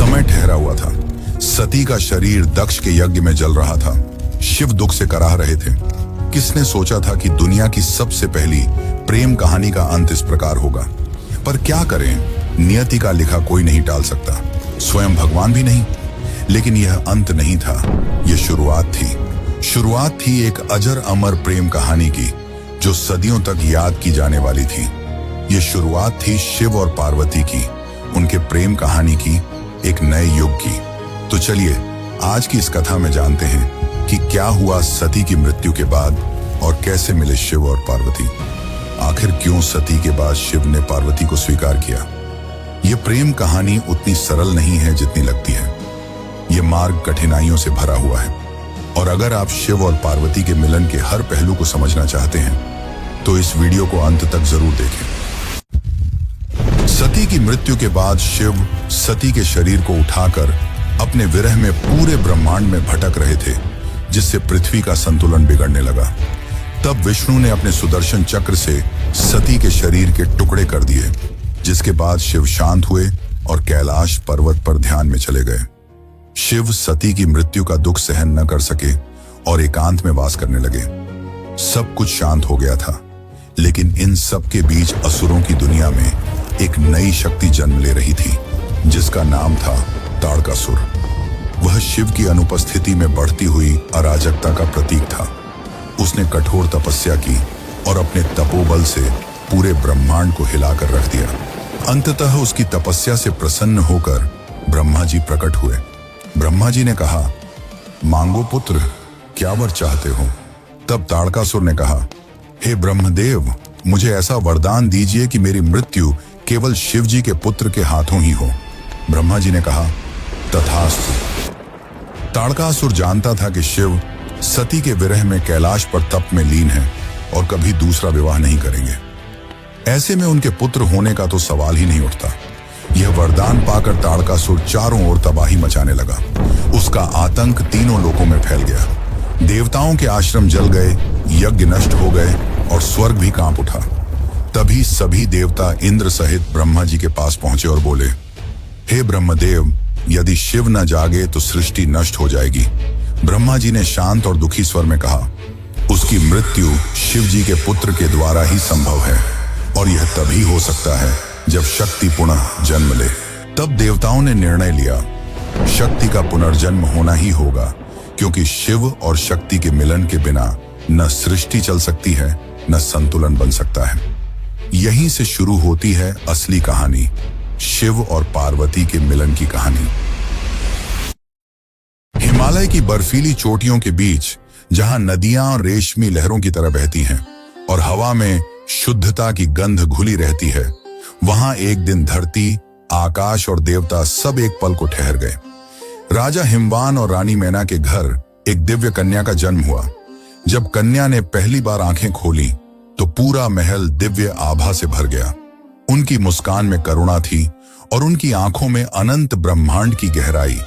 समय ठहरा हुआ था। सती का शरीर दक्ष के यज्ञ में जल रहा था। शिव दुख से कराह रहे थे। किसने सोचा था कि दुनिया की सबसे पहली प्रेम कहानी का अंत इस प्रकार होगा। पर क्या करें, नियति का लिखा कोई नहीं टाल सकता, स्वयं भगवान भी नहीं। लेकिन यह अंत नहीं था, यह शुरुआत थी। शुरुआत थी एक अजर अमर प्रेम कहानी की, जो सदियों तक याद की जाने वाली थी। यह शुरुआत थी शिव और पार्वती की, उनके प्रेम कहानी की, एक नए युग की। तो चलिए आज की इस कथा में जानते हैं कि क्या हुआ सती की मृत्यु के बाद और कैसे मिले शिव और पार्वती। आखिर क्यों सती के बाद शिव ने पार्वती को स्वीकार किया। यह प्रेम कहानी उतनी सरल नहीं है जितनी लगती है। यह मार्ग कठिनाइयों से भरा हुआ है, और अगर आप शिव और पार्वती के मिलन के हर पहलू को समझना चाहते हैं तो इस वीडियो को अंत तक जरूर देखें। सती की मृत्यु के बाद शिव सती के शरीर को उठाकर अपने विरह में पूरे ब्रह्मांड में भटक रहे थे, जिससे पृथ्वी का संतुलन बिगड़ने लगा। तब विष्णु ने अपने सुदर्शन चक्र से सती के शरीर के टुकड़े कर दिए, जिसके बाद शिव शांत हुए और कैलाश पर्वत पर ध्यान में चले गए। शिव सती की मृत्यु का दुख सहन न कर सके और एकांत में वास करने लगे। सब कुछ शांत हो गया था, लेकिन इन सब के बीच असुरों की दुनिया में एक नई शक्ति जन्म ले रही थी, जिसका नाम था ताड़कासुर। वह शिव की अनुपस्थिति में बढ़ती हुई अराजकता का प्रतीक था। उसने कठोर तपस्या की और अपने तपोबल से पूरे ब्रह्मांड को हिलाकर रख दिया। अंततः उसकी तपस्या से प्रसन्न होकर ब्रह्मा जी प्रकट हुए। ब्रह्मा जी ने कहा, मांगो पुत्र, क्या वर चाहते हो। तब ताड़कासुर ने कहा, हे ब्रह्मदेव, मुझे ऐसा वरदान दीजिए कि मेरी मृत्यु केवल शिव जी के पुत्र के हाथों ही हो। ब्रह्मा जी ने कहा, तथास्तु। ताड़कासुर जानता था कि शिव सती के विरह में कैलाश पर तप में लीन है और कभी दूसरा विवाह नहीं करेंगे। ऐसे में उनके पुत्र होने का तो सवाल ही नहीं उठता। यह वरदान पाकर ताड़कासुर चारों ओर तबाही मचाने लगा। उसका आतंक तीनों लोकों में फैल गया। देवताओं के आश्रम जल गए, यज्ञ नष्ट हो गए और स्वर्ग भी कांप उठा। तभी सभी देवता इंद्र सहित ब्रह्मा जी के पास पहुंचे और बोले, हे ब्रह्मदेव, यदि शिव न जागे तो सृष्टि नष्ट हो जाएगी। ब्रह्मा जी ने शांत और दुखी स्वर में कहा, उसकी मृत्यु शिव जी के पुत्र के द्वारा ही संभव है, और यह तभी हो सकता है जब शक्ति पुनः जन्म ले। तब देवताओं ने निर्णय लिया, शक्ति का पुनर्जन्म होना ही होगा, क्योंकि शिव और शक्ति के मिलन के बिना न सृष्टि चल सकती है, न संतुलन बन सकता है। यहीं से शुरू होती है असली कहानी, शिव और पार्वती के मिलन की कहानी। हिमालय की बर्फीली चोटियों के बीच, जहां नदियां रेशमी लहरों की तरह बहती हैं और हवा में शुद्धता की गंध घुली रहती है, वहां एक दिन धरती, आकाश और देवता सब एक पल को ठहर गए। राजा हिमवान और रानी मैना के घर एक दिव्य कन्या का जन्म हुआ। जब कन्या ने पहली बार आंखें खोली तो पूरा महल दिव्य आभा से भर गया। उनकी मुस्कान में करुणा थी और उनकी आंखों में अनंत ब्रह्मांड की गहराई,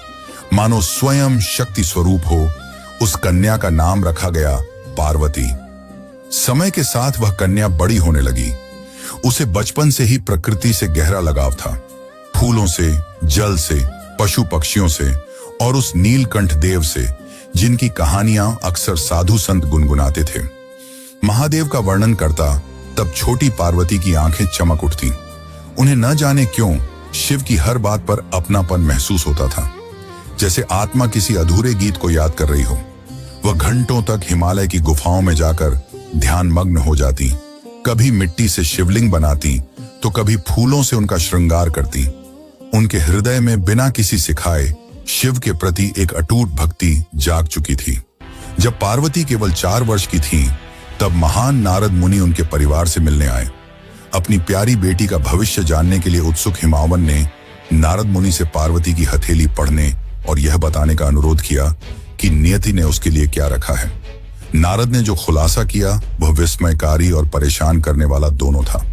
मानो स्वयं शक्ति स्वरूप हो। उस कन्या का नाम रखा गया पार्वती। समय के साथ वह कन्या बड़ी होने लगी। उसे बचपन से ही प्रकृति से गहरा लगाव था, फूलों से, जल से, पशु पक्षियों से और उस नीलकंठ देव से, जिनकी कहानियां अक्सर साधु संत गुनगुनाते थे। महादेव का वर्णन करता तब छोटी पार्वती की आंखें चमक उठती। उन्हें न जाने क्यों शिव की हर बात पर अपनापन महसूस होता था, जैसे आत्मा किसी अधूरे गीत को याद कर रही हो। वह घंटों तक हिमालय की गुफाओं में जाकर ध्यान मग्न हो जाती। कभी मिट्टी से शिवलिंग बनाती तो कभी फूलों से उनका श्रृंगार करती। उनके हृदय में बिना किसी सिखाए शिव के प्रति एक अटूट भक्ति जाग चुकी थी। जब पार्वती केवल 4 वर्ष की थी, तब महान नारद मुनि उनके परिवार से मिलने आए। अपनी प्यारी बेटी का भविष्य जानने के लिए उत्सुक हिमावन ने नारद मुनि से पार्वती की हथेली पढ़ने और यह बताने का अनुरोध किया कि नियति ने उसके लिए क्या रखा है। नारद ने जो खुलासा किया वह विस्मयकारी और परेशान करने वाला दोनों था।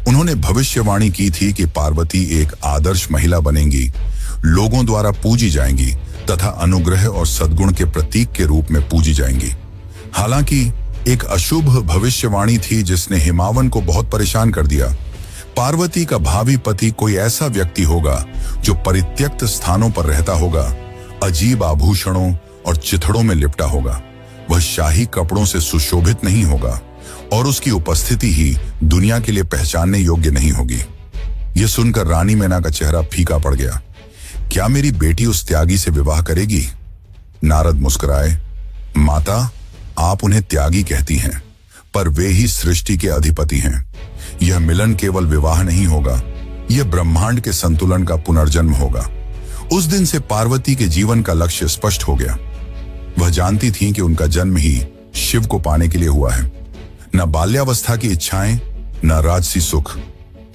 उन्होंने भविष्यवाणी की थी कि पार्वती एक आदर्श महिला बनेंगी, लोगों द्वारा पूजी जाएंगी तथा अनुग्रह और सद्गुण के प्रतीक के रूप में पूजी जाएंगी। हालांकि एक अशुभ भविष्यवाणी थी जिसने हिमावन को बहुत परेशान कर दिया। पार्वती का भावी पति कोई ऐसा व्यक्ति होगा जो परित्यक्त स्थानों पर रहता होगा, अजीब आभूषणों और चिथड़ों में लिपटा होगा। वह शाही कपड़ों से सुशोभित नहीं होगा और उसकी उपस्थिति ही दुनिया के लिए पहचानने योग्य नहीं होगी। यह सुनकर रानी मैना का चेहरा फीका पड़ गया। क्या मेरी बेटी उस त्यागी से विवाह करेगी? नारद मुस्कुराए, माता, आप उन्हें त्यागी कहती हैं, पर वे ही सृष्टि के अधिपति हैं। यह मिलन केवल विवाह नहीं होगा, यह ब्रह्मांड के संतुलन का पुनर्जन्म होगा। उस दिन से पार्वती के जीवन का लक्ष्य स्पष्ट हो गया। वह जानती थीं कि उनका जन्म ही शिव को पाने के लिए हुआ है। न बाल्यावस्था की इच्छाएं, न राजसी सुख,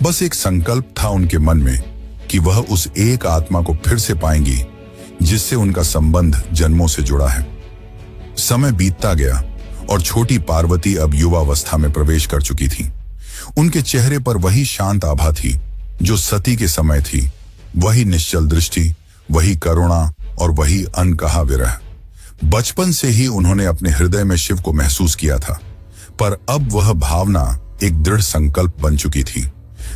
बस एक संकल्प था उनके मन में कि वह उस एक आत्मा को फिर से पाएंगी जिससे उनका संबंध जन्मों से जुड़ा है। समय बीतता गया और छोटी पार्वती अब युवावस्था में प्रवेश कर चुकी थी। उनके चेहरे पर वही शांत आभा थी जो सती के समय थी, वही निश्चल दृष्टि, वही करुणा और वही अनकहा विरह। बचपन से ही उन्होंने अपने हृदय में शिव को महसूस किया था, पर अब वह भावना एक दृढ़ संकल्प बन चुकी थी।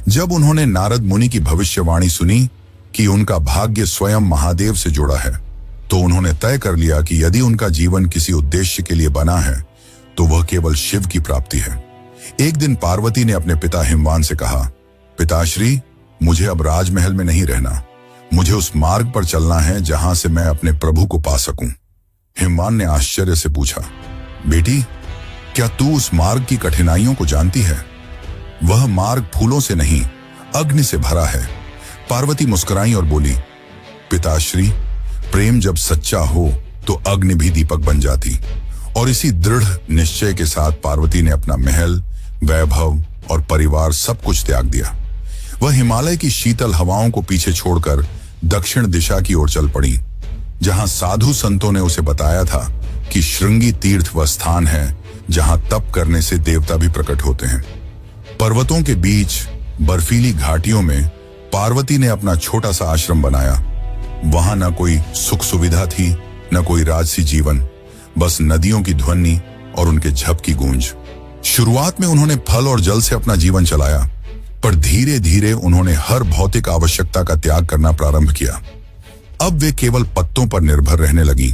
जब उन्होंने नारद मुनि की भविष्यवाणी सुनी कि उनका भाग्य स्वयं महादेव से जुड़ा है, तो उन्होंने तय कर लिया कि यदि उनका जीवन किसी उद्देश्य के लिए बना है तो वह केवल शिव की प्राप्ति है। एक दिन पार्वती ने अपने पिता हिमवान से कहा, पिताश्री, मुझे अब राजमहल में नहीं रहना, मुझे उस मार्ग पर चलना है जहां से मैं अपने प्रभु को पा सकूं। हिमवान ने आश्चर्य से पूछा, बेटी, क्या तू उस मार्ग की कठिनाइयों को जानती है? वह मार्ग फूलों से नहीं, अग्नि से भरा है। पार्वती मुस्कुराई और बोली, पिताश्री, प्रेम जब सच्चा हो तो अग्नि भी दीपक बन जाती। और इसी दृढ़ निश्चय के साथ पार्वती ने अपना महल, वैभव और परिवार सब कुछ त्याग दिया। वह हिमालय की शीतल हवाओं को पीछे छोड़कर दक्षिण दिशा की ओर चल पड़ी, जहां साधु संतों ने उसे बताया था कि श्रृंगी तीर्थ वह स्थान है जहां तप करने से देवता भी प्रकट होते हैं। पर्वतों के बीच बर्फीली घाटियों में पार्वती ने अपना छोटा सा आश्रम बनाया। वहां न कोई सुख सुविधा थी, न कोई राजसी जीवन, बस नदियों की ध्वनि और उनके झप की गूंज। शुरुआत में उन्होंने फल और जल से अपना जीवन चलाया, पर धीरे धीरे उन्होंने हर भौतिक आवश्यकता का त्याग करना प्रारंभ किया। अब वे केवल पत्तों पर निर्भर रहने लगी।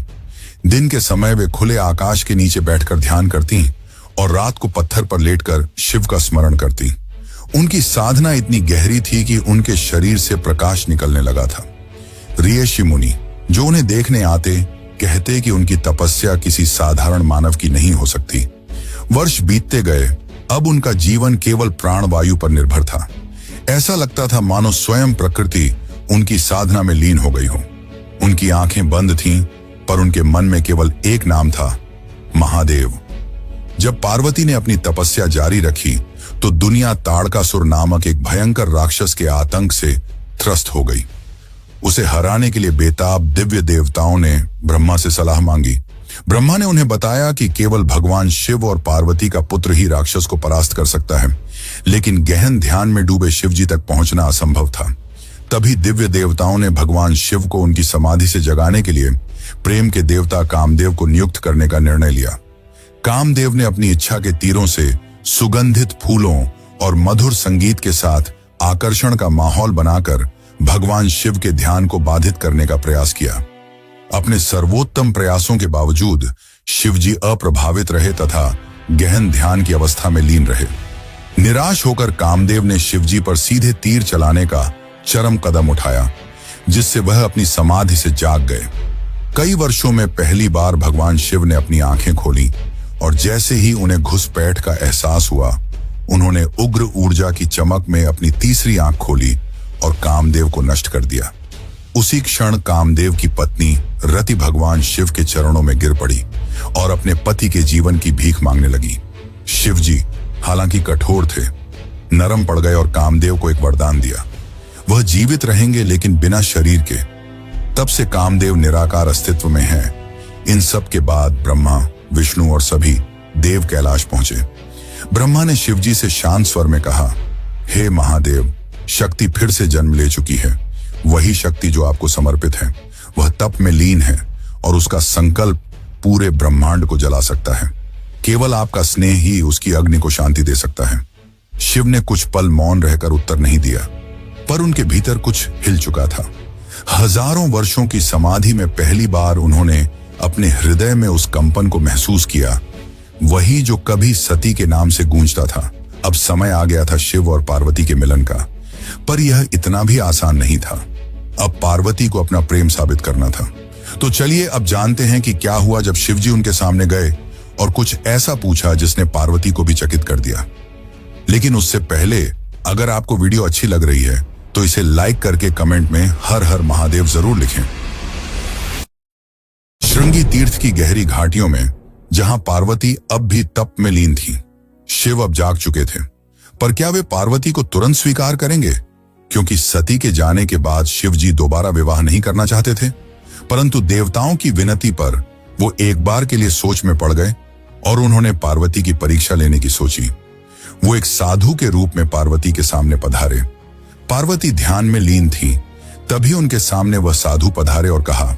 दिन के समय वे खुले आकाश के नीचे बैठकर ध्यान करती और रात को पत्थर पर लेटकर शिव का स्मरण करती। उनकी साधना इतनी गहरी थी कि उनके शरीर से प्रकाश निकलने लगा था। ऋषि मुनि जो उन्हें देखने आते कहते कि उनकी तपस्या किसी साधारण मानव की नहीं हो सकती। वर्ष बीतते गए, अब उनका जीवन केवल प्राणवायु पर निर्भर था। ऐसा लगता था मानो स्वयं प्रकृति उनकी साधना में लीन हो गई हो। उनकी आंखें बंद थीं, पर उनके मन में केवल एक नाम था, महादेव। जब पार्वती ने अपनी तपस्या जारी रखी तो दुनिया ताड़कासुर नामक एक भयंकर राक्षस के आतंक से त्रस्त हो गई। उसे हराने के लिए बेताब दिव्य देवताओं ने ब्रह्मा से सलाह मांगी। ब्रह्मा ने उन्हें बताया कि केवल भगवान शिव और पार्वती का पुत्र ही राक्षस को परास्त कर सकता है, लेकिन गहन ध्यान में डूबे शिवजी तक पहुंचना असंभव था। तभी दिव्य देवताओं ने भगवान शिव को उनकी समाधि से जगाने के लिए प्रेम के देवता कामदेव को नियुक्त करने का निर्णय लिया। कामदेव ने अपनी इच्छा के तीरों से सुगंधित फूलों और मधुर संगीत के साथ आकर्षण का माहौल बनाकर भगवान शिव के ध्यान को बाधित करने का प्रयास किया। अपने सर्वोत्तम प्रयासों के बावजूद शिवजी अप्रभावित रहे तथा गहन ध्यान की अवस्था में लीन रहे। निराश होकर कामदेव ने शिवजी पर सीधे तीर चलाने का चरम कदम उठाया, जिससे वह अपनी समाधि से जाग गए। कई वर्षों में पहली बार भगवान शिव ने अपनी आंखें खोली और जैसे ही उन्हें घुसपैठ का एहसास हुआ, उन्होंने उग्र ऊर्जा की चमक में अपनी तीसरी आंख खोली और कामदेव को नष्ट कर दिया। उसी क्षण कामदेव की पत्नी रति भगवान शिव के चरणों में गिर पड़ी और अपने पति के जीवन की भीख मांगने लगी। शिवजी हालांकि कठोर थे, नरम पड़ गए और कामदेव को एक वरदान दिया, वह जीवित रहेंगे लेकिन बिना शरीर के। तब से कामदेव निराकार अस्तित्व में हैं। इन सब के बाद ब्रह्मा, विष्णु और सभी देव कैलाश पहुंचे। ब्रह्मा ने शिवजी से शांत स्वर में कहा, हे महादेव, शक्ति फिर से जन्म ले चुकी है। वही शक्ति जो आपको समर्पित है, वह तप में लीन है और उसका संकल्प पूरे ब्रह्मांड को जला सकता है। केवल आपका स्नेह ही उसकी अग्नि को शांति दे सकता है। शिव ने कुछ पल मौन रहकर उत्तर नहीं दिया, पर उनके भीतर कुछ हिल चुका था। हजारों वर्षों की समाधि में पहली बार उन्होंने अपने हृदय में उस कंपन को महसूस किया, वही जो कभी सती के नाम से गूंजता था। अब समय आ गया था शिव और पार्वती के मिलन का, पर यह इतना भी आसान नहीं था। अब पार्वती को अपना प्रेम साबित करना था। तो चलिए अब जानते हैं कि क्या हुआ जब शिवजी उनके सामने गए और कुछ ऐसा पूछा जिसने पार्वती को भी चकित कर दिया। लेकिन उससे पहले अगर आपको वीडियो अच्छी लग रही है तो इसे लाइक करके कमेंट में हर हर महादेव जरूर लिखें। श्रृंगी तीर्थ की गहरी घाटियों में, जहां पार्वती अब भी तप में लीन थी, शिव अब जाग चुके थे। पर क्या वे पार्वती को तुरंत स्वीकार करेंगे? क्योंकि सती के जाने के बाद शिवजी दोबारा विवाह नहीं करना चाहते थे, परंतु देवताओं की विनती पर वो एक बार के लिए सोच में पड़ गए और उन्होंने पार्वती की परीक्षा लेने की सोची। वो एक साधु के रूप में पार्वती के सामने पधारे। पार्वती ध्यान में लीन थी, तभी उनके सामने वह साधु पधारे और कहा,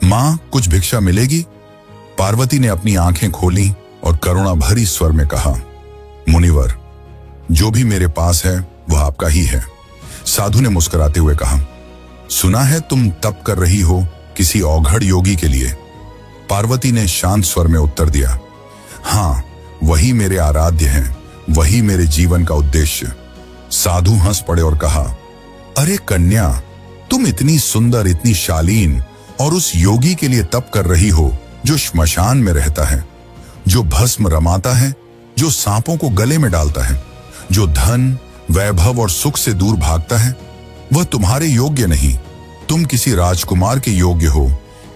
मां, कुछ भिक्षा मिलेगी? पार्वती ने अपनी आंखें खोली और करुणा भरी स्वर में कहा, मुनिवर, जो भी मेरे पास है वह आपका ही है। साधु ने मुस्कुराते हुए कहा, सुना है तुम तप कर रही हो किसी औघड़ योगी के लिए। पार्वती ने शांत स्वर में उत्तर दिया, हाँ, वही मेरे आराध्य हैं, वही मेरे जीवन का उद्देश्य। साधु हंस पड़े और कहा, अरे कन्या, तुम इतनी सुंदर, इतनी शालीन और उस योगी के लिए तप कर रही हो जो श्मशान में रहता है, जो भस्म रमाता है, जो सांपों को गले में डालता है, जो धन, वैभव और सुख से दूर भागता है। वह तुम्हारे योग्य नहीं। तुम किसी राजकुमार के योग्य हो,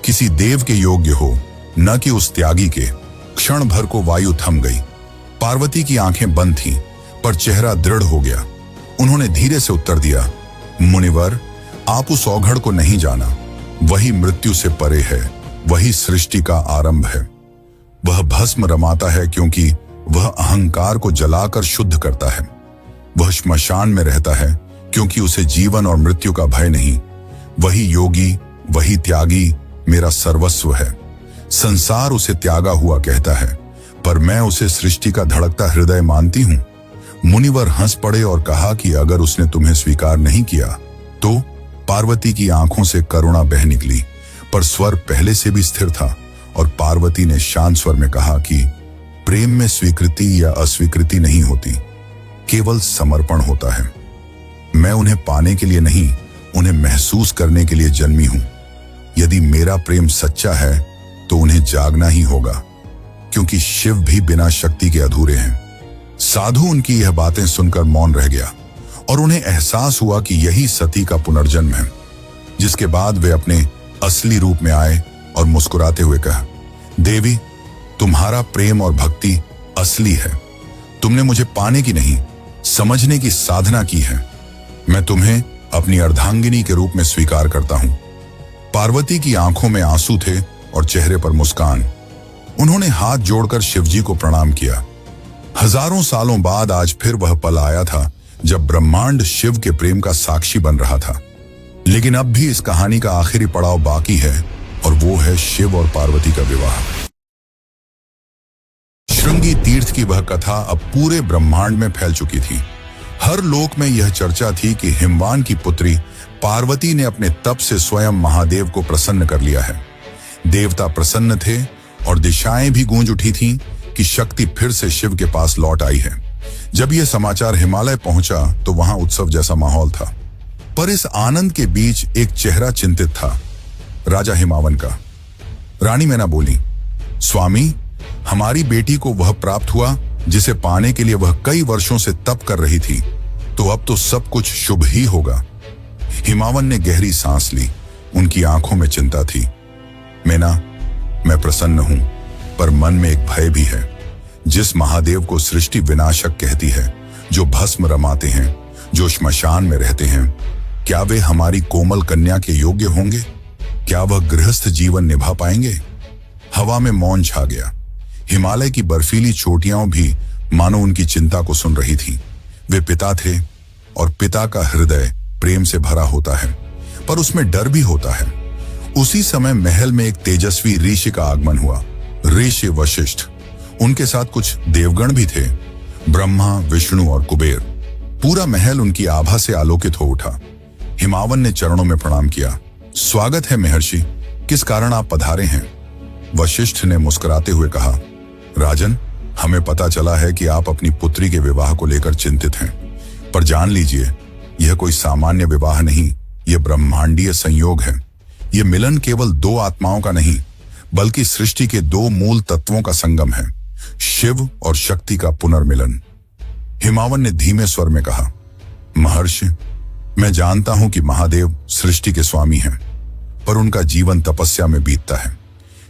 किसी देव के योग्य हो, न कि उस त्यागी के। क्षण भर को वायु थम गई। पार्वती की आंखें बंद थीं, पर चेहरा दृढ़ हो गया। उन्होंने धीरे से उत्तर दिया, मुनिवर, आप उस औघड़ को नहीं जाना। वही मृत्यु से परे है, वही सृष्टि का आरंभ है। वह भस्म रमाता है क्योंकि वह अहंकार को जलाकर शुद्ध करता है। वह श्मशान में रहता है क्योंकि उसे जीवन और मृत्यु का भय नहीं। वही योगी, वही त्यागी मेरा सर्वस्व है। संसार उसे त्यागा हुआ कहता है, पर मैं उसे सृष्टि का धड़कता हृदय मानती हूं। मुनिवर हंस पड़े और कहा कि अगर उसने तुम्हें स्वीकार नहीं किया तो? पार्वती की आंखों से करुणा बह निकली, पर स्वर पहले से भी स्थिर था और पार्वती ने शांत स्वर में कहा कि प्रेम में स्वीकृति या अस्वीकृति नहीं होती, केवल समर्पण होता है। मैं उन्हें पाने के लिए नहीं, उन्हें महसूस करने के लिए जन्मी हूं। यदि मेरा प्रेम सच्चा है तो उन्हें जागना ही होगा, क्योंकि शिव भी बिना शक्ति के अधूरे हैं। साधु उनकी यह बातें सुनकर मौन रह गया और उन्हें एहसास हुआ कि यही सती का पुनर्जन्म है। जिसके बाद वे अपने असली रूप में आए और मुस्कुराते हुए कहा, देवी, तुम्हारा प्रेम और भक्ति असली है। तुमने मुझे पाने की नहीं, समझने की साधना की है। मैं तुम्हें अपनी अर्धांगिनी के रूप में स्वीकार करता हूं। पार्वती की आंखों में आंसू थे और चेहरे पर मुस्कान। उन्होंने हाथ जोड़कर शिवजी को प्रणाम किया। हजारों सालों बाद आज फिर वह पल आया था जब ब्रह्मांड शिव के प्रेम का साक्षी बन रहा था। लेकिन अब भी इस कहानी का आखिरी पड़ाव बाकी है, और वो है शिव और पार्वती का विवाह। श्रृंगी तीर्थ की वह कथा अब पूरे ब्रह्मांड में फैल चुकी थी। हर लोक में यह चर्चा थी कि हिमवान की पुत्री पार्वती ने अपने तप से स्वयं महादेव को प्रसन्न कर लिया है। देवता प्रसन्न थे और दिशाएं भी गूंज उठी थीं कि शक्ति फिर से शिव के पास लौट आई है। जब यह समाचार हिमालय पहुंचा तो वहां उत्सव जैसा माहौल था, पर इस आनंद के बीच एक चेहरा चिंतित था, राजा हिमावन का। रानी मैना बोली, स्वामी, हमारी बेटी को वह प्राप्त हुआ जिसे पाने के लिए वह कई वर्षों से तप कर रही थी, तो अब तो सब कुछ शुभ ही होगा। हिमावन ने गहरी सांस ली। उनकी आंखों में चिंता थी। मैना, मैं प्रसन्न हूं, पर मन में एक भय भी है। जिस महादेव को सृष्टि विनाशक कहती है, जो भस्म रमाते हैं, जो श्मशान में रहते हैं, क्या वे हमारी कोमल कन्या के योग्य होंगे? क्या वह गृहस्थ जीवन निभा पाएंगे? हवा में मौन छा गया। हिमालय की बर्फीली चोटियां भी मानो उनकी चिंता को सुन रही थी। वे पिता थे और पिता का हृदय प्रेम से भरा होता है, पर उसमें डर भी होता है। उसी समय महल में एक तेजस्वी ऋषि का आगमन हुआ, ऋषि वशिष्ठ। उनके साथ कुछ देवगण भी थे। ब्रह्मा, विष्णु और कुबेर, पूरा महल उनकी आभा से आलोकित हो उठा। हिमावन ने चरणों में प्रणाम किया। स्वागत है महर्षि, किस कारण आप पधारे हैं? वशिष्ठ ने मुस्कुराते हुए कहा, राजन, हमें पता चला है कि आप अपनी पुत्री के विवाह को लेकर चिंतित हैं, पर जान लीजिए, यह कोई सामान्य विवाह नहीं, यह ब्रह्मांडीय संयोग है। यह मिलन केवल दो आत्माओं का नहीं, बल्कि सृष्टि के दो मूल तत्वों का संगम है, शिव और शक्ति का पुनर्मिलन। हिमावन ने धीमे स्वर में कहा, महर्षि, मैं जानता हूं कि महादेव सृष्टि के स्वामी हैं, पर उनका जीवन तपस्या में बीतता है।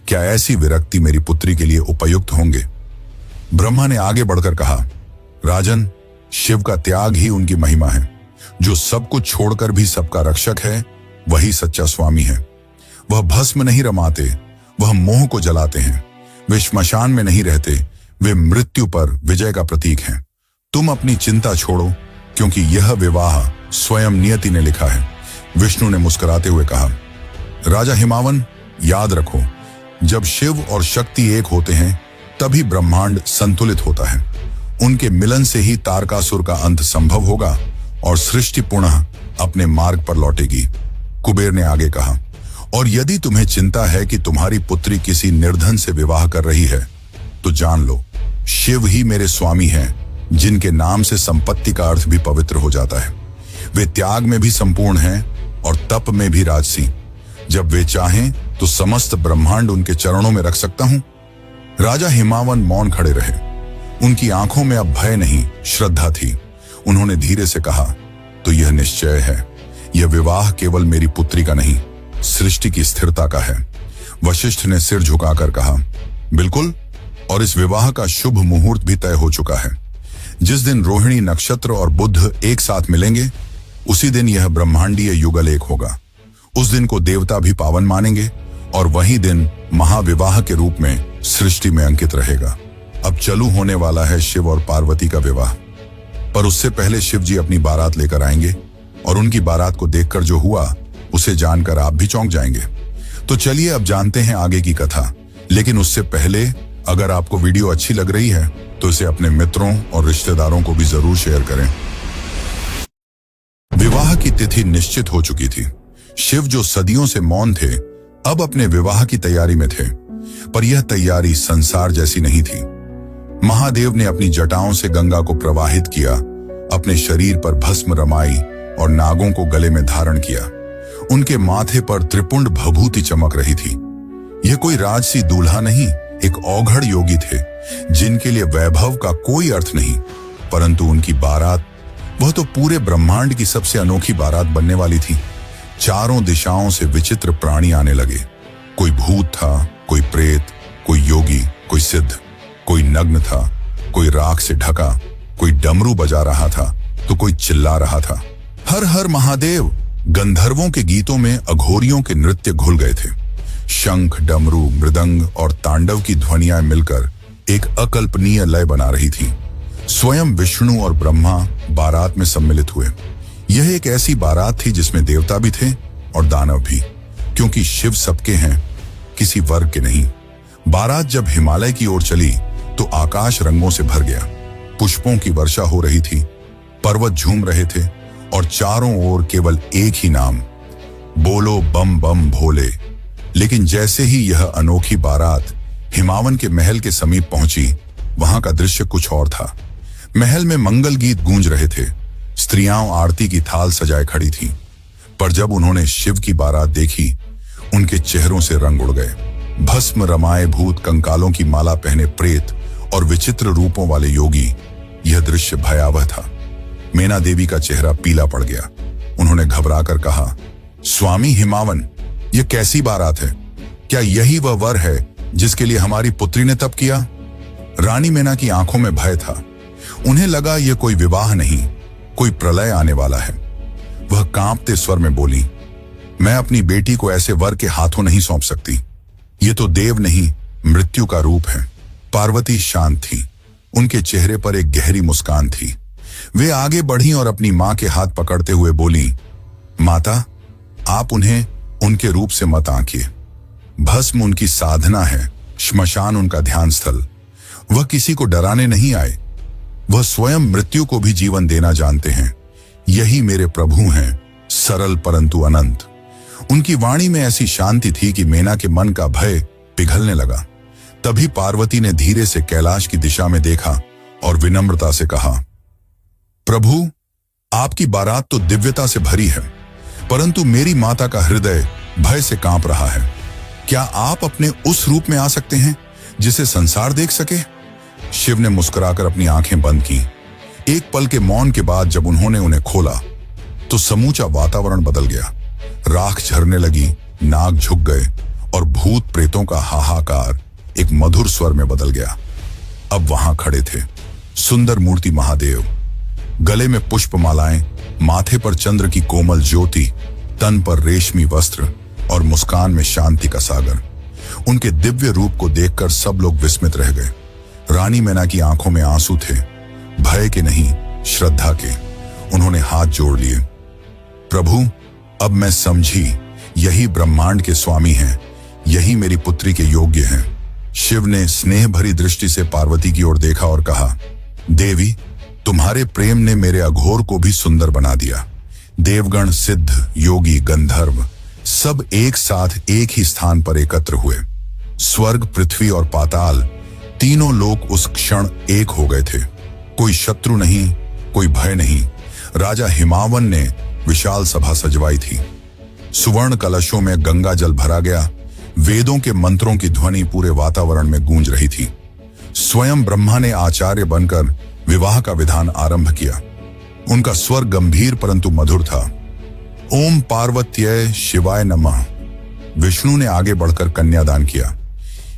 क्या ऐसी विरक्ति मेरी पुत्री के लिए उपयुक्त होंगे? ब्रह्मा ने आगे बढ़कर कहा, राजन, शिव का त्याग ही उनकी महिमा है। जो सब कुछ छोड़कर भी सबका रक्षक है, वही सच्चा स्वामी है। वह भस्म नहीं रमाते, वह मोह को जलाते हैं। वे श्मशान में नहीं रहते, वे मृत्यु पर विजय का प्रतीक हैं। तुम अपनी चिंता छोड़ो, क्योंकि यह विवाह स्वयं नियति ने लिखा है। विष्णु ने मुस्कुराते हुए कहा, राजा हिमावन, याद रखो, जब शिव और शक्ति एक होते हैं, तभी ब्रह्मांड संतुलित होता है। उनके मिलन से ही तारकासुर का अंत संभव होगा और सृष्टि पुनः अपने मार्ग पर लौटेगी। कुबेर ने आगे कहा, और यदि तुम्हें चिंता है कि तुम्हारी पुत्री किसी निर्धन से विवाह कर रही है, तो जान लो, शिव ही मेरे स्वामी हैं, जिनके नाम से संपत्ति का अर्थ भी पवित्र हो जाता है। वे त्याग में भी संपूर्ण हैं और तप में भी राजसी। जब वे चाहें तो समस्त ब्रह्मांड उनके चरणों में रख सकता हूं। राजा हिमावन मौन खड़े रहे। उनकी आंखों में अब भय नहीं, श्रद्धा थी। उन्होंने धीरे से कहा, तो यह निश्चय है, यह विवाह केवल मेरी पुत्री का नहीं, सृष्टि की स्थिरता का है। वशिष्ठ ने सिर झुकाकर कहा, बिल्कुल, और इस विवाह का शुभ मुहूर्त भी तय हो चुका है। जिस दिन रोहिणी नक्षत्र और बुध एक साथ मिलेंगे, उसी दिन यह ब्रह्मांडीय युगल एक होगा। उस दिन को देवता भी पावन मानेंगे और वही दिन महाविवाह के रूप में सृष्टि में अंकित रहेगा। अब चालू होने वाला है शिव और पार्वती का विवाह, पर उससे पहले शिव जी अपनी बारात लेकर आएंगे और उनकी बारात को देखकर जो हुआ, उसे जानकर आप भी चौंक जाएंगे। तो चलिए अब जानते हैं आगे की कथा। लेकिन उससे पहले, अगर आपको वीडियो अच्छी लग रही है तो इसे अपने मित्रों और रिश्तेदारों को भी जरूर शेयर करें। विवाह की तिथि निश्चित हो चुकी थी। शिव, जो सदियों से मौन थे, अब अपने विवाह की तैयारी में थे, पर यह तैयारी संसार जैसी नहीं थी। महादेव ने अपनी जटाओं से गंगा को प्रवाहित किया, अपने शरीर पर भस्म रमाई और नागों को गले में धारण किया। उनके माथे पर त्रिपुंड भभूति चमक रही थी। यह कोई राजसी दूल्हा नहीं, एक औघड़ योगी थे, जिनके लिए वैभव का कोई अर्थ नहीं, परंतु उनकी बारात, वह तो पूरे ब्रह्मांड की सबसे अनोखी बारात बनने वाली थी। चारों दिशाओं से विचित्र प्राणी आने लगे। कोई भूत था, कोई प्रेत, कोई योगी, कोई सिद्ध, कोई नग्न था, कोई राख से ढका, कोई डमरू बजा रहा था, तो कोई चिल्ला रहा था, हर हर महादेव। गंधर्वों के गीतों में अघोरियों के नृत्य घुल गए थे। शंख, डमरू, मृदंग और तांडव की ध्वनियां मिलकर एक अकल्पनीय लय बना रही थी। स्वयं विष्णु और ब्रह्मा बारात में सम्मिलित हुए। यह एक ऐसी बारात थी जिसमें देवता भी थे और दानव भी, क्योंकि शिव सबके हैं, किसी वर्ग के नहीं। बारात जब हिमालय की ओर चली तो आकाश रंगों से भर गया। पुष्पों की वर्षा हो रही थी, पर्वत झूम रहे थे और चारों ओर केवल एक ही नाम, बोलो बम बम भोले। लेकिन जैसे ही यह अनोखी बारात हिमावन के महल के समीप पहुंची, वहां का दृश्य कुछ और था। महल में मंगल गीत गूंज रहे थे, स्त्रियां आरती की थाल सजाए खड़ी थीं, पर जब उन्होंने शिव की बारात देखी, उनके चेहरों से रंग उड़ गए। भस्म रमाए भूत, कंकालों की माला पहने प्रेत और विचित्र रूपों वाले योगी, यह दृश्य भयावह था। मैना देवी का चेहरा पीला पड़ गया। उन्होंने घबराकर कहा, स्वामी हिमावन, यह कैसी बारात है? क्या यही वह वर है जिसके लिए हमारी पुत्री ने तप किया? रानी मैना की आंखों में भय था। उन्हें लगा यह कोई विवाह नहीं, कोई प्रलय आने वाला है। वह कांपते स्वर में बोली, मैं अपनी बेटी को ऐसे वर के हाथों नहीं सौंप सकती। ये तो देव नहीं, मृत्यु का रूप है। पार्वती शांत थी, उनके चेहरे पर एक गहरी मुस्कान थी। वे आगे बढ़ी और अपनी मां के हाथ पकड़ते हुए बोली, माता, आप उन्हें उनके रूप से मत आंकिए। भस्म उनकी साधना है, श्मशान उनका ध्यान स्थल। वह किसी को डराने नहीं आए, वह स्वयं मृत्यु को भी जीवन देना जानते हैं। यही मेरे प्रभु हैं, सरल परंतु अनंत। उनकी वाणी में ऐसी शांति थी कि मेना के मन का भय पिघलने लगा। तभी पार्वती ने धीरे से कैलाश की दिशा में देखा और विनम्रता से कहा, प्रभु, आपकी बारात तो दिव्यता से भरी है, परंतु मेरी माता का हृदय भय से कांप रहा है। क्या आप अपने उस रूप में आ सकते हैं जिसे संसार देख सके? शिव ने मुस्कुराकर अपनी आंखें बंद की। एक पल के मौन के बाद जब उन्होंने उन्हें खोला तो समूचा वातावरण बदल गया। राख झरने लगी, नाग झुक गए और भूत प्रेतों का हाहाकार एक मधुर स्वर में बदल गया। अब वहां खड़े थे सुंदर मूर्ति महादेव, गले में पुष्पमालाएं, माथे पर चंद्र की कोमल ज्योति, तन पर रेशमी वस्त्र और मुस्कान में शांति का सागर। उनके दिव्य रूप को देखकर सब लोग विस्मित रह गए। रानी मैना की आंखों में आंसू थे, भय के नहीं, श्रद्धा के। उन्होंने हाथ जोड़ लिए। प्रभु, अब मैं समझी, यही ब्रह्मांड के स्वामी हैं, यही मेरी पुत्री के योग्य हैं। शिव ने स्नेह भरी दृष्टि से पार्वती की ओर देखा और कहा, देवी, तुम्हारे प्रेम ने मेरे अघोर को भी सुंदर बना दिया। देवगण, सिद्ध, योगी, गंधर्व सब एक साथ एक ही स्थान पर एकत्र हुए। स्वर्ग, पृथ्वी और पाताल तीनों लोक उस क्षण एक हो गए थे। कोई शत्रु नहीं, कोई भय नहीं। राजा हिमावन ने विशाल सभा सजवाई थी। सुवर्ण कलशों में गंगा जल भरा गया। वेदों के मंत्रों की ध्वनि पूरे वातावरण में गूंज रही थी। स्वयं ब्रह्मा ने आचार्य बनकर विवाह का विधान आरंभ किया। उनका स्वर गंभीर परंतु मधुर था। ओम पार्वत्यै शिवाय नमः। विष्णु ने आगे बढ़कर कन्यादान किया।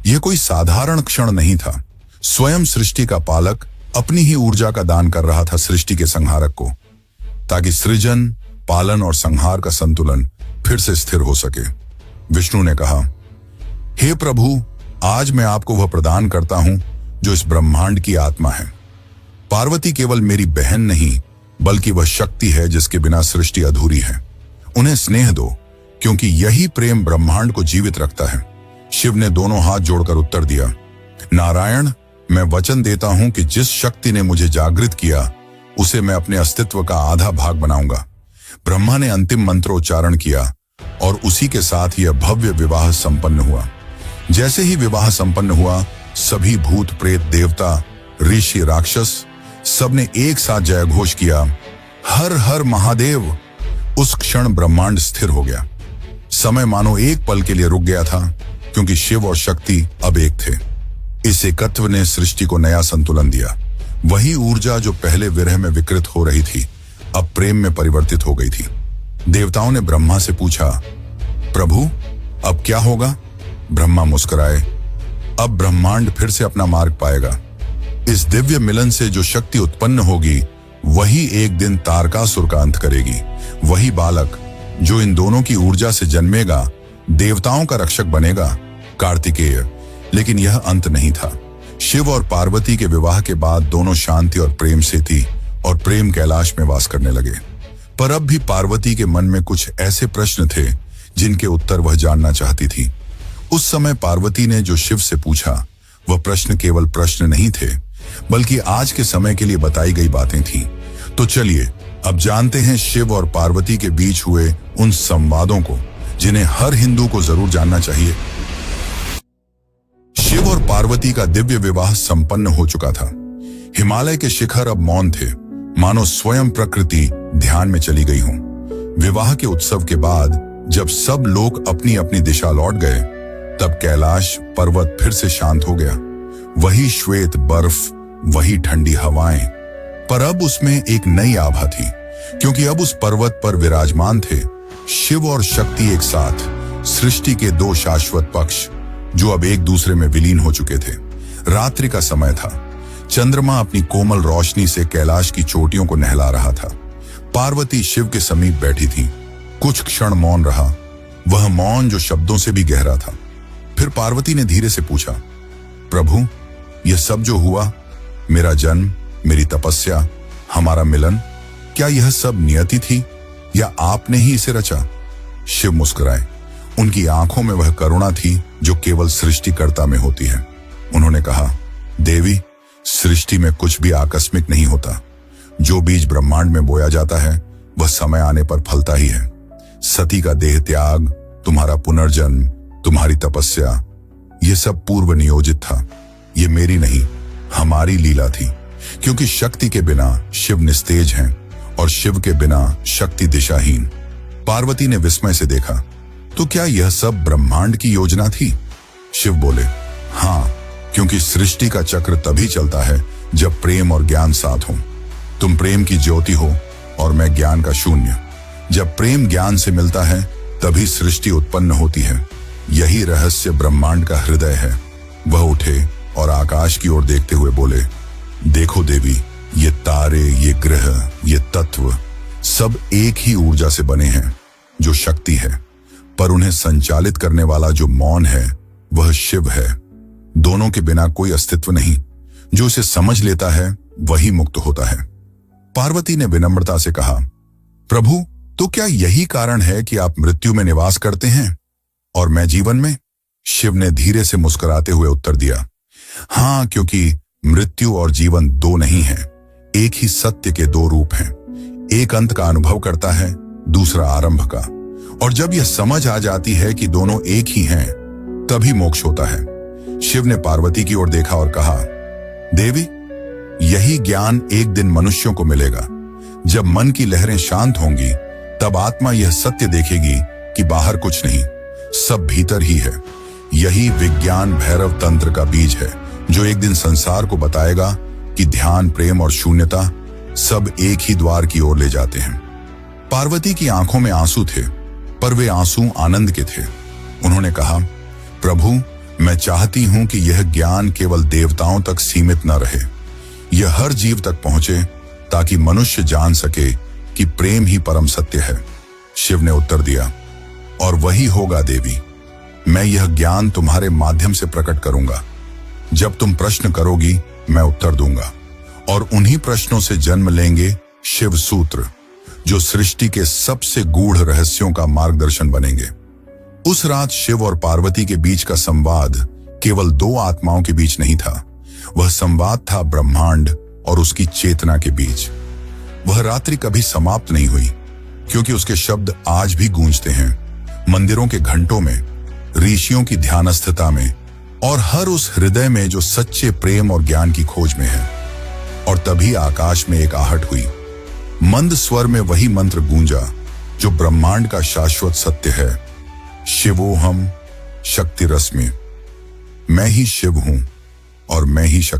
यह कोई साधारण क्षण नहीं था। स्वयं सृष्टि का पालक अपनी ही ऊर्जा का दान कर रहा था सृष्टि के संहारक को, ताकि सृजन, पालन और संहार का संतुलन फिर से स्थिर हो सके। विष्णु ने कहा, हे प्रभु, आज मैं आपको वह प्रदान करता हूं जो इस ब्रह्मांड की आत्मा है। पार्वती केवल मेरी बहन नहीं, बल्कि वह शक्ति है जिसके बिना सृष्टि अधूरी है। उन्हें स्नेह दो, क्योंकि यही प्रेम ब्रह्मांड को जीवित रखता है। शिव ने दोनों हाथ जोड़कर उत्तर दिया, नारायण, मैं वचन देता हूं कि जिस शक्ति ने मुझे जागृत किया उसे मैं अपने अस्तित्व का आधा भाग बनाऊंगा। ब्रह्मा ने अंतिम मंत्रोच्चारण किया और उसी के साथ यह भव्य विवाह संपन्न हुआ। जैसे ही विवाह संपन्न हुआ, सभी भूत, प्रेत, देवता, ऋषि, राक्षस सबने एक साथ जय घोष किया, हर हर महादेव। उस क्षण ब्रह्मांड स्थिर हो गया। समय मानो एक पल के लिए रुक गया था, क्योंकि शिव और शक्ति अब एक थे। इस एकत्व ने सृष्टि को नया संतुलन दिया। वही ऊर्जा जो पहले विरह में विकृत हो रही थी, अब प्रेम में परिवर्तित हो गई थी। देवताओं ने ब्रह्मा से पूछा, प्रभु, अब क्या होगा? ब्रह्मा मुस्कुराए, अब ब्रह्मांड फिर से अपना मार्ग पाएगा। इस दिव्य मिलन से जो शक्ति उत्पन्न होगी, वही एक दिन तारकासुर का अंत करेगी। वही बालक जो इन दोनों की ऊर्जा से जन्मेगा, देवताओं का रक्षक बनेगा, कार्तिकेय। लेकिन यह अंत नहीं था। शिव और पार्वती के विवाह के बाद दोनों शांति और प्रेम से थी और प्रेम कैलाश में वास करने लगे। पर अब भी पार्वती के मन में कुछ ऐसे प्रश्न थे जिनके उत्तर वह जानना चाहती थी। उस समय पार्वती ने जो शिव से पूछा, वह प्रश्न केवल प्रश्न नहीं थे, बल्कि आज के समय के लिए बताई गई बातें थीं। तो चलिए अब जानते हैं शिव और पार्वती के बीच हुए उन संवादों को, जिन्हें हर हिंदू को जरूर जानना चाहिए। शिव और पार्वती का दिव्य विवाह संपन्न हो चुका था। हिमालय के शिखर अब मौन थे, मानो स्वयं प्रकृति ध्यान में चली गई हो। विवाह के उत्सव के बाद जब सब लोग अपनी अपनी दिशा लौट गए, तब कैलाश पर्वत फिर से शांत हो गया। वही श्वेत बर्फ, वही ठंडी हवाएं, पर अब उसमें एक नई आभा थी, क्योंकि अब उस पर्वत पर विराजमान थे शिव और शक्ति एक साथ, सृष्टि के दो शाश्वत पक्ष जो अब एक दूसरे में विलीन हो चुके थे। रात्रि का समय था। चंद्रमा अपनी कोमल रोशनी से कैलाश की चोटियों को नहला रहा था। पार्वती शिव के समीप बैठी थी। कुछ क्षण मौन रहा, वह मौन जो शब्दों से भी गहरा था। फिर पार्वती ने धीरे से पूछा, प्रभु, यह सब जो हुआ, मेरा जन्म, मेरी तपस्या, हमारा मिलन, क्या यह सब नियति थी या आपने ही इसे रचा? शिव मुस्कुराए। उनकी आंखों में वह करुणा थी जो केवल सृष्टिकर्ता में होती है। उन्होंने कहा, देवी, सृष्टि में कुछ भी आकस्मिक नहीं होता। जो बीज ब्रह्मांड में बोया जाता है वह समय आने पर फलता ही है। सती का देह त्याग, तुम्हारा पुनर्जन्म, तुम्हारी तपस्या, यह सब पूर्व नियोजित था। ये मेरी नहीं, हमारी लीला थी। क्योंकि शक्ति के बिना शिव निस्तेज हैं और शिव के बिना शक्ति दिशाहीन। पार्वती ने विस्मय से देखा, तो क्या यह सब ब्रह्मांड की योजना थी? शिव बोले, हाँ, क्योंकि सृष्टि का चक्र तभी चलता है जब प्रेम और ज्ञान साथ हो। तुम प्रेम की ज्योति हो और मैं ज्ञान का शून्य। जब प्रेम ज्ञान से मिलता है तभी सृष्टि उत्पन्न होती है। यही रहस्य ब्रह्मांड का हृदय है। वह उठे और आकाश की ओर देखते हुए बोले, देखो देवी, ये तारे, ये ग्रह, ये तत्व सब एक ही ऊर्जा से बने हैं जो शक्ति है, पर उन्हें संचालित करने वाला जो मौन है वह शिव है। दोनों के बिना कोई अस्तित्व नहीं। जो इसे समझ लेता है वही मुक्त होता है। पार्वती ने विनम्रता से कहा, प्रभु, तो क्या यही कारण है कि आप मृत्यु में निवास करते हैं और मैं जीवन में? शिव ने धीरे से मुस्कुराते हुए उत्तर दिया, हाँ, क्योंकि मृत्यु और जीवन दो नहीं है, एक ही सत्य के दो रूप हैं। एक अंत का अनुभव करता है, दूसरा आरंभ का। और जब यह समझ आ जाती है कि दोनों एक ही हैं, तभी मोक्ष होता है। शिव ने पार्वती की ओर देखा और कहा, देवी, यही ज्ञान एक दिन मनुष्यों को मिलेगा। जब मन की लहरें शांत होंगी तब आत्मा यह सत्य देखेगी कि बाहर कुछ नहीं, सब भीतर ही है। यही विज्ञान भैरव तंत्र का बीज है जो एक दिन संसार को बताएगा कि ध्यान, प्रेम और शून्यता सब एक ही द्वार की ओर ले जाते हैं। पार्वती की आंखों में आंसू थे, पर वे आंसू आनंद के थे। उन्होंने कहा, प्रभु, मैं चाहती हूं कि यह ज्ञान केवल देवताओं तक सीमित न रहे, यह हर जीव तक पहुंचे, ताकि मनुष्य जान सके कि प्रेम ही परम सत्य है। शिव ने उत्तर दिया, और वही होगा देवी। मैं यह ज्ञान तुम्हारे माध्यम से प्रकट करूंगा। जब तुम प्रश्न करोगी मैं उत्तर दूंगा, और उन्हीं प्रश्नों से जन्म लेंगे शिव सूत्र, जो सृष्टि के सबसे गूढ़ रहस्यों का मार्गदर्शन बनेंगे। उस रात शिव और पार्वती के बीच का संवाद केवल दो आत्माओं के बीच नहीं था, वह संवाद था ब्रह्मांड और उसकी चेतना के बीच। वह रात्रि कभी समाप्त नहीं हुई, क्योंकि उसके शब्द आज भी गूंजते हैं, मंदिरों के घंटों में, ऋषियों की ध्यानस्थता में, और हर उस हृदय में जो सच्चे प्रेम और ज्ञान की खोज में है। और तभी आकाश में एक आहट हुई। मंद स्वर में वही मंत्र गूंजा जो ब्रह्मांड का शाश्वत सत्य है, शिवोहम शक्ति रश्मि। मैं ही शिव हूं और मैं ही शक्ति।